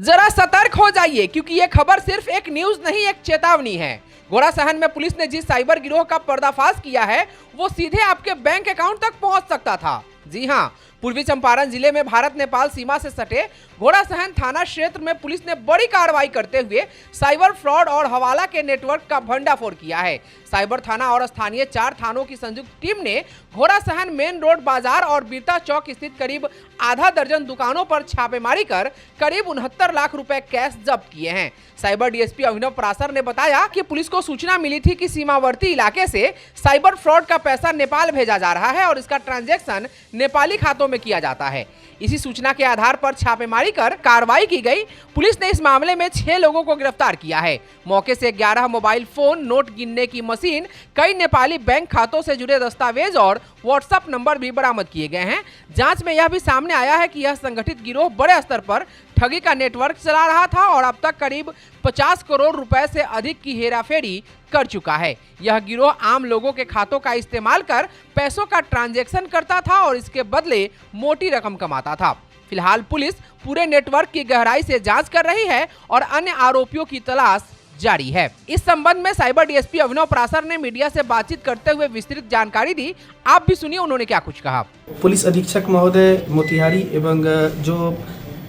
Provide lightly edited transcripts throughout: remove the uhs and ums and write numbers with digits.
जरा सतर्क हो जाइए क्योंकि ये खबर सिर्फ एक न्यूज नहीं, एक चेतावनी है। घोड़ासहन में पुलिस ने जिस साइबर गिरोह का पर्दाफाश किया है वो सीधे आपके बैंक अकाउंट तक पहुंच सकता था। जी हां, पूर्वी चंपारण जिले में भारत नेपाल सीमा से सटे घोड़ासहन थाना क्षेत्र में पुलिस ने बड़ी कार्रवाई करते हुए साइबर फ्रॉड और हवाला के नेटवर्क का भंडाफोड़ किया है। साइबर थाना और स्थानीय 4 थानों की संयुक्त टीम ने घोड़ासहन मेन रोड बाजार और बीरता चौक स्थित करीब आधा दर्जन दुकानों पर छापेमारी कर करीब 69 लाख रुपए कैश जब्त किए हैं। साइबर डीएसपी अभिनव परासर ने बताया कि पुलिस को सूचना मिली थी कि सीमावर्ती इलाके से साइबर फ्रॉड का पैसा नेपाल भेजा जा रहा है और इसका ट्रांजैक्शन नेपाली खातों में किया जाता है। इसी सूचना के आधार पर छापेमारी कर कार्रवाई की गई। पुलिस ने इस मामले में 6 लोगों को गिरफ्तार किया है। मौके से 11 मोबाइल फोन, नोट गिनने की मशीन, कई नेपाली बैंक खातों से जुड़े दस्तावेज और व्हाट्सएप नंबर भी बरामद किए गए हैं। जांच में यह भी सामने आया है कि यह संगठित गिरोह बड़े स्तर पर ठगी का नेटवर्क चला रहा था और अब तक करीब 50 करोड़ रुपए से अधिक की हेराफेरी कर चुका है। यह गिरोह आम लोगों के खातों का इस्तेमाल कर पैसों का ट्रांजैक्शन करता था और इसके बदले मोटी रकम कमाता था। फिलहाल पुलिस पूरे नेटवर्क की गहराई से जांच कर रही है और अन्य आरोपियों की तलाश जारी है। इस संबंध में साइबर डीएसपी अभिनव परासर ने मीडिया से बातचीत करते हुए विस्तृत जानकारी दी। आप भी सुनिए उन्होंने क्या कुछ कहा। पुलिस अधीक्षक महोदय मोतिहारी एवं जो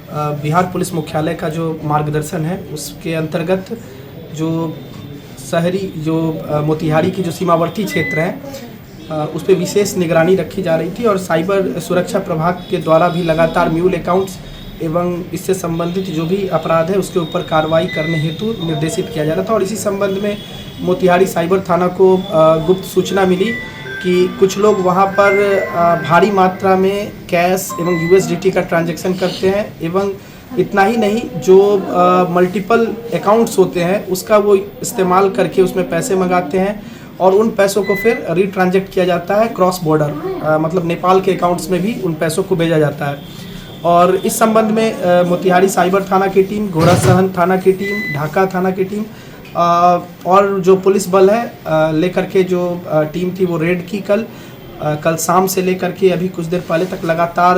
बिहार पुलिस मुख्यालय का जो मार्गदर्शन है उसके अंतर्गत जो शहरी जो मोतिहारी की जो सीमावर्ती क्षेत्र है उस पर विशेष निगरानी रखी जा रही थी और साइबर सुरक्षा प्रभाग के द्वारा भी लगातार म्यूल अकाउंट्स एवं इससे संबंधित जो भी अपराध है उसके ऊपर कार्रवाई करने हेतु निर्देशित किया जा रहा था। और इसी संबंध में मोतिहारी साइबर थाना को गुप्त सूचना मिली कि कुछ लोग वहां पर भारी मात्रा में कैश एवं यूएसडीटी का ट्रांजैक्शन करते हैं एवं इतना ही नहीं जो मल्टीपल अकाउंट्स होते हैं उसका वो इस्तेमाल करके उसमें पैसे मंगाते हैं और उन पैसों को फिर रीट्रांजेक्ट किया जाता है क्रॉस बॉर्डर, मतलब नेपाल के अकाउंट्स में भी उन पैसों को भेजा जाता है। और इस संबंध में मोतिहारी साइबर थाना की टीम, घोड़ासहन थाना की टीम, ढाका थाना की टीम और जो पुलिस बल है लेकर के जो टीम थी वो रेड की कल शाम से लेकर के अभी कुछ देर पहले तक लगातार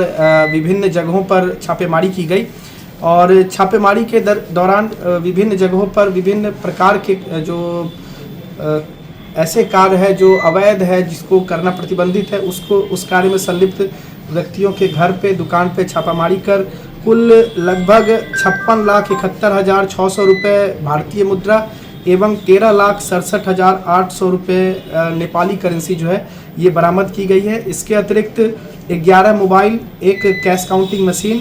विभिन्न जगहों पर छापेमारी की गई। और छापेमारी के दौरान विभिन्न जगहों पर विभिन्न प्रकार के जो ऐसे कार्य है जो अवैध है जिसको करना प्रतिबंधित है उसको उस कार्य में संलिप्त व्यक्तियों के घर पे, दुकान पे छापामारी कर कुल लगभग 56,71,600 रुपये भारतीय मुद्रा एवं 13,67,800 रुपये नेपाली करेंसी जो है ये बरामद की गई है। इसके अतिरिक्त 11 मोबाइल, एक कैश काउंटिंग मशीन,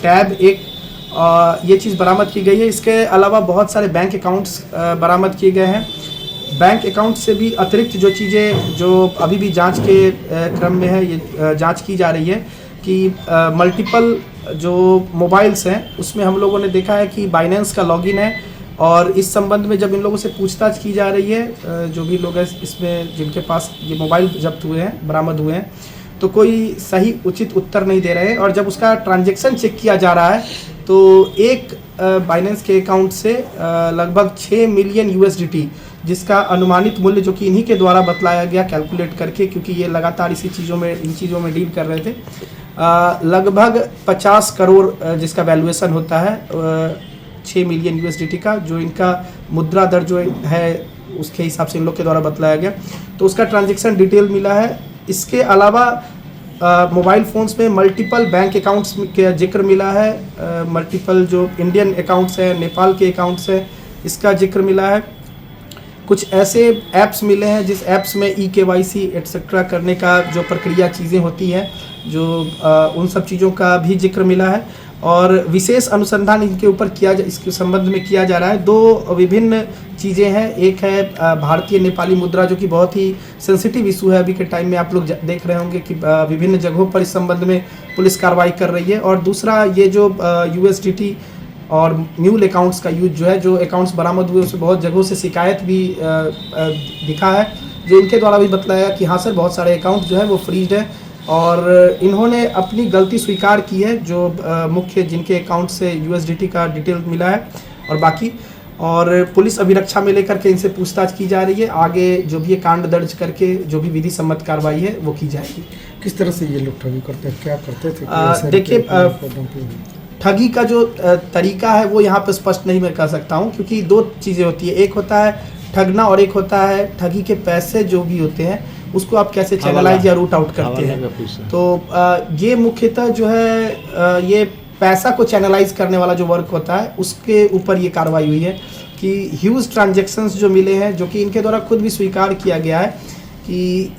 टैब एक ये चीज़ बरामद की गई है। इसके अलावा बहुत सारे बैंक अकाउंट्स बरामद किए गए हैं। बैंक अकाउंट से भी अतिरिक्त जो चीज़ें जो अभी भी जांच के क्रम में है ये जांच की जा रही है कि मल्टीपल जो मोबाइल्स हैं उसमें हम लोगों ने देखा है कि बाइनेंस का लॉगिन है और इस संबंध में जब इन लोगों से पूछताछ की जा रही है जो भी लोग हैं इसमें जिनके पास ये मोबाइल जब्त हुए हैं, बरामद हुए हैं, तो कोई सही उचित उत्तर नहीं दे रहे हैं। और जब उसका ट्रांजैक्शन चेक किया जा रहा है तो एक बाइनेंस के अकाउंट से लगभग 6 मिलियन यूएसडीटी जिसका अनुमानित मूल्य जो कि इन्हीं के द्वारा बतलाया गया कैलकुलेट करके, क्योंकि ये लगातार इन चीज़ों में डील कर रहे थे, लगभग 50 करोड़ जिसका वैल्यूएशन होता है 6 मिलियन यूएसडीटी का, जो इनका मुद्रा दर जो है उसके हिसाब से इन लोग के द्वारा बतलाया गया, तो उसका ट्रांजैक्शन डिटेल मिला है। इसके अलावा मोबाइल फ़ोन्स में मल्टीपल बैंक अकाउंट्स का जिक्र मिला है, मल्टीपल जो इंडियन अकाउंट्स हैं, नेपाल के अकाउंट्स हैं, इसका जिक्र मिला है। कुछ ऐसे ऐप्स मिले हैं जिस ऐप्स में EKYC एटसेट्रा करने का जो प्रक्रिया चीज़ें होती हैं जो उन सब चीज़ों का भी जिक्र मिला है और विशेष अनुसंधान इनके ऊपर इसके संबंध में किया जा रहा है। 2 विभिन्न चीज़ें हैं, एक है भारतीय नेपाली मुद्रा जो कि बहुत ही सेंसिटिव इशू है अभी के टाइम में, आप लोग देख रहे होंगे कि विभिन्न जगहों पर इस संबंध में पुलिस कार्रवाई कर रही है। और दूसरा ये जो USDT और म्यूल अकाउंट्स का यूज जो है, जो अकाउंट्स बरामद हुए उसमें बहुत जगहों से शिकायत भी दिखा है, जो इनके द्वारा भी बतलाया कि हाँ सर बहुत सारे अकाउंट जो है वो फ्रीज है और इन्होंने अपनी गलती स्वीकार की है जो मुख्य जिनके अकाउंट से USDT का डिटेल मिला है और बाकी, और पुलिस अभिरक्षा में लेकर के इनसे पूछताछ की जा रही है। आगे जो भी ये कांड दर्ज करके जो भी विधि सम्मत कार्रवाई है वो की जाएगी। किस तरह से ये लोग ठगी करते हैं, क्या करते थे? देखिए ठगी का जो तरीका है वो यहाँ पे स्पष्ट नहीं मैं कर सकता हूँ, क्योंकि दो चीज़ें होती है, एक होता है ठगना और एक होता है ठगी के पैसे जो भी होते हैं उसको आप कैसे चैनलाइज या रूट आउट करते हैं। तो ये मुख्यतः जो है ये पैसा को चैनलाइज करने वाला जो वर्क होता है उसके ऊपर ये कार्रवाई हुई है कि ह्यूज ट्रांजैक्शंस जो मिले हैं, जो कि इनके द्वारा खुद भी स्वीकार किया गया है कि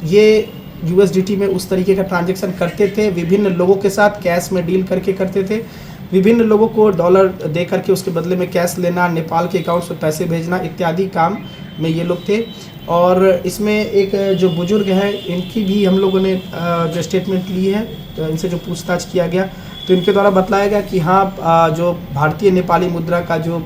ये USDT में उस तरीके का ट्रांजैक्शन करते थे, विभिन्न लोगों के साथ कैश में डील करके करते थे, विभिन्न लोगों को डॉलर दे करके उसके बदले में कैश लेना, नेपाल के अकाउंट्स में पैसे भेजना इत्यादि काम में ये लोग थे। और इसमें एक जो बुजुर्ग हैं इनकी भी हम लोगों ने जो स्टेटमेंट ली है, तो इनसे जो पूछताछ किया गया तो इनके द्वारा बताया गया कि हाँ जो भारतीय नेपाली मुद्रा का जो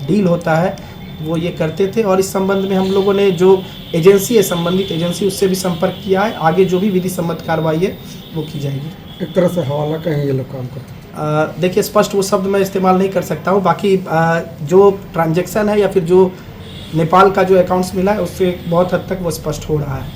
डील होता है वो ये करते थे। और इस संबंध में हम लोगों ने जो एजेंसी है, संबंधित एजेंसी, उससे भी संपर्क किया है। आगे जो भी विधि सम्मत कार्रवाई है वो की जाएगी। एक तरह से हवाला का ये लोग काम करते हैं। देखिए स्पष्ट वो शब्द मैं इस्तेमाल नहीं कर सकता हूँ, बाकी जो ट्रांजैक्शन है या फिर जो नेपाल का जो अकाउंट्स मिला है उससे बहुत हद तक वो स्पष्ट हो रहा है।